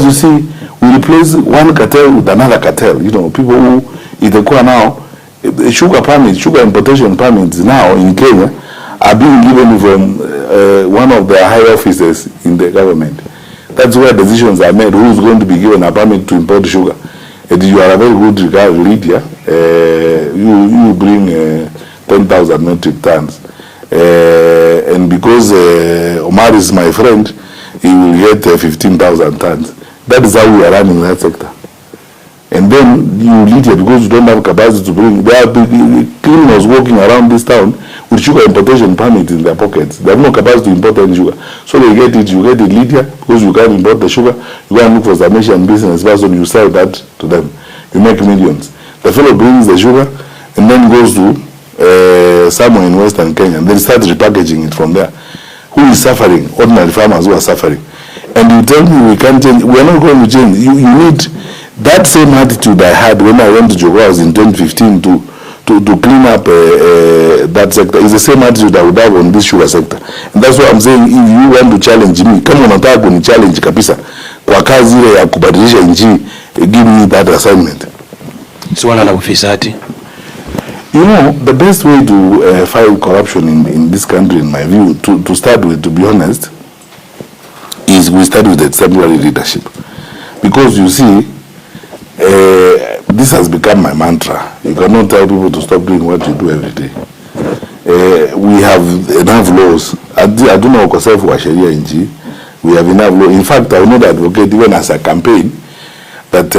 you see, we replace one cartel with another cartel. You know, people who itakuwa now, sugar permits, sugar importation permits now in Kenya are being given from one of the high officers in the government. That's where decisions are made. Who is going to be given a permit to import sugar? If you are a very good Lydia, you bring 10,000 metric tons. And because Omar is my friend, he will get 15,000 tons. That is how we are running that sector. And then you lead here because you don't have capacity to bring. There are criminals walking around this town with sugar importation permits in their pockets. They have no capacity to import any sugar. So they get it, you get it lead here because you can't import the sugar. You go and look for some Asian business person, you sell that to them. You make millions. The fellow brings the sugar and then goes to somewhere in Western Kenya and then starts repackaging it from there. Who is suffering? Ordinary farmers who are suffering. And you tell me we can't change. We are not going to change. You need that same attitude I had when I went to Jogowas in 2015 to clean up that sector. Is the same attitude I would have on this sugar sector. And that's why I'm saying, if you want to challenge me, kama unataka kuni challenge kabisa kwa kazi ile ya kubadilisha nchi, give me that assignment. Swala la ufisadi. You know, the best way to fight corruption in this country, in my view, to start with, to be honest, is we start with exemplary leadership. Because you see, this has become my mantra. You cannot tell people to stop doing what you do every day. We have enough laws. I don't know ukosefu wa sheria nchi. We have enough laws. In fact, I will not advocate even as a campaign that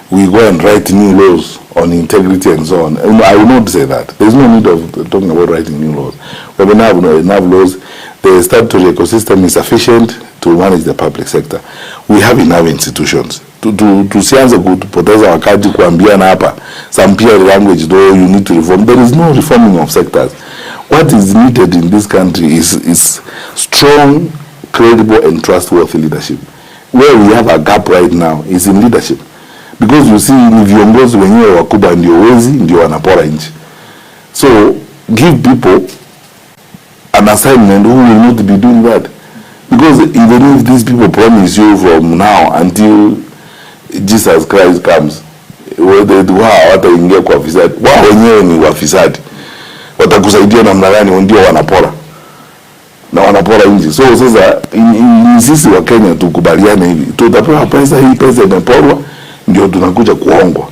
we go and write new laws on integrity and so on. I will not say that. There is no need of talking about writing new laws. We have enough laws. The statutory ecosystem is sufficient to manage the public sector. We have enough institutions. Tusianze kupoteza wakati kuambiana hapa some peer language though you need to reform. There is no reforming of sectors. What is needed in this country is strong, credible and trustworthy leadership. Where we have a gap right now is in leadership. Because you see, ni viongozi wenyewe wakubwa ndio wezi, ndio wanapora nchi. So give people an assignment who will not be doing that. Because even if these people promise you from now until Jesus Christ comes, wataingia kwa fisadi. Wao wenyewe ni wafisadi. Watakusaidia namna gani? Ndio wanapora. Na wanapora nchi. So sasa sisi wa Kenya tukubaliane hivi. Tutapewa pesa, hii pesa imeporwa, ndio tunakuja kuongwa.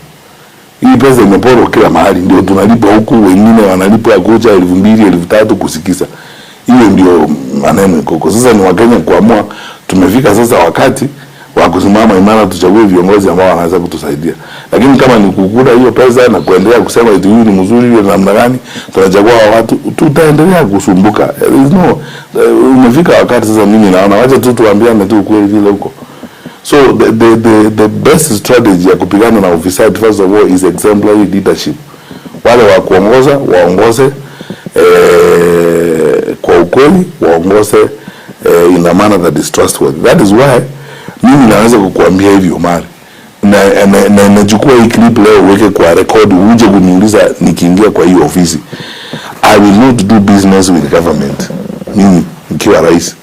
Hii pesa imeporwa kila mahali, ndio tunalipa huku, wengine wanalipa kucha 2,000 3,000 kusikisa. Hiyo ndio maneno koko. Sasa ni Wakenya kuamua. Tumefika sasa wakati wa kusimama imara, tuchague viongozi ambao wanaweza kutusaidia. Lakini kama ni kukula hiyo pesa na kuendelea kusema eti huyu ni mzuri hiyo namna gani, tunachagua watu, tutaendelea kusumbuka. Umefika wakati sasa mimi naona wacha tu tuambiane tu kweli vile huko. So the best strategy ya kupigana na ufisadi first of all is exemplary leadership. Wale wa kuongoza waongoze kwa ukweli, waongoze in a manner that is trustworthy. That is why mimi naweza kukuambia hivi Omar, na nachukua hii clip leo uweke kwa record, uje kuniuliza nikiingia kwa hiyo ofisi. I will not do business with government. Mimi nikiwa rais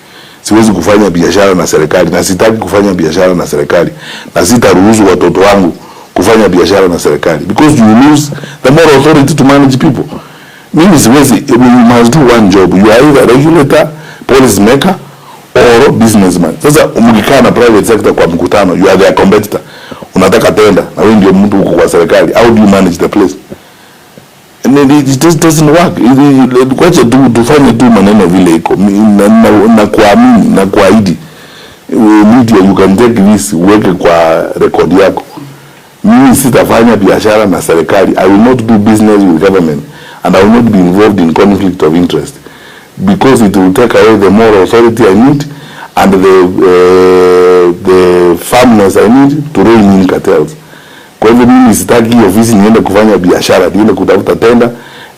siwezi kufanya biashara na serikali, na sitaki kufanya biashara na serikali, na sitaruhusu watoto wangu kufanya biashara na serikali, because you lose the moral authority to manage people. Mimi siwezi. You must do one job. You are either regulator, policy maker or businessman. Sasa ukikaa na private sector kwa mkutano, you are their competitor. Unataka tenda na wewe ndio mtu uko kwa serikali. How do you manage the place? And it just doesn't work. Kwacha tufanye tu maneno vile iko na kuamini na kuahidi. Media, you can take this, uweke kwa record yako. Mimi sitafanya biashara na serikali. I will not do business with government, and I will not be involved in conflict of interest, because it will take away the moral authority I need and the firmness I need to rein in cartels. Kwa hivyo mimi sitaki ofisi niende kufanya biashara, niende kutafuta tenda,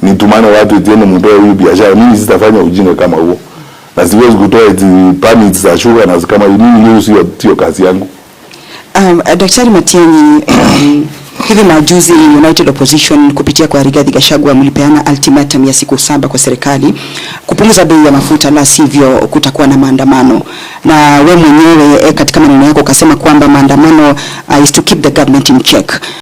nitumane watu etiende mtoe hiyo biashara. Mimi sitafanya ujinga kama huo. Na siwezi kutoa permits za sugar na kama mimi hiyo sio kazi yangu. Daktari Matiang'i, Hivi majuzi United Opposition kupitia kwa Rigathi Gachagua mlipeana ultimatum ya siku 7 kwa serikali kupunguza bei ya mafuta, la sivyo kutakuwa na maandamano. Na wewe mwenyewe katika maneno yako ukasema kwamba maandamano is to keep the government in check.